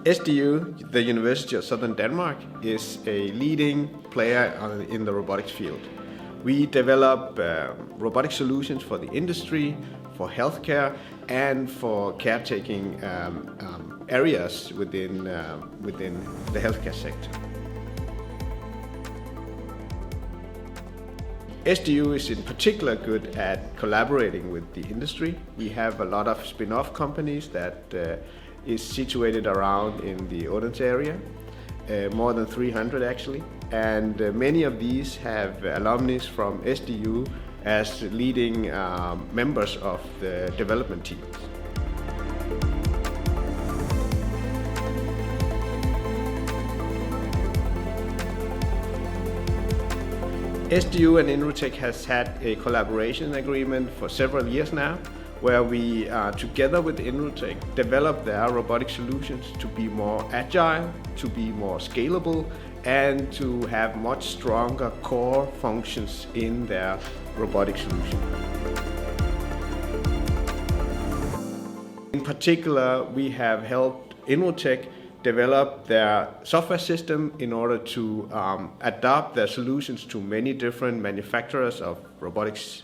SDU, the University of Southern Denmark, is a leading player in the robotics field. We develop robotic solutions for the industry, for healthcare, and for caretaking areas within the healthcare sector. SDU is in particular good at collaborating with the industry. We have a lot of spin-off companies that is situated around in the Odense area, more than 300 actually, and many of these have alumni from SDU as leading members of the development teams. SDU and Inrotech has had a collaboration agreement for several years now, where we, together with Inrotech, develop their robotic solutions to be more agile, to be more scalable, and to have much stronger core functions in their robotic solution. In particular, we have helped Inrotech develop their software system in order to adapt their solutions to many different manufacturers of robotics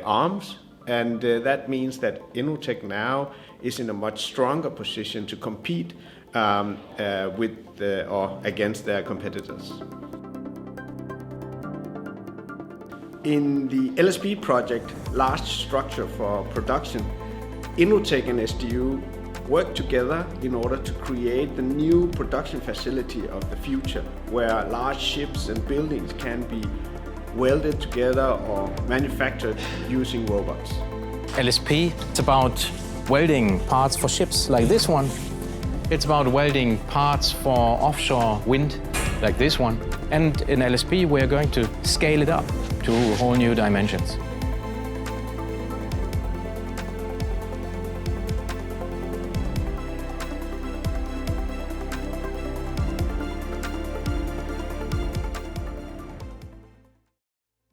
arms. And that means that Inrotech now is in a much stronger position to compete or against their competitors. In the LSP project, Large Structure for Production, Inrotech and SDU work together in order to create the new production facility of the future, where large ships and buildings can be welded together or manufactured using robots. LSP, it's about welding parts for ships like this one. It's about welding parts for offshore wind like this one. And in LSP, we're going to scale it up to whole new dimensions.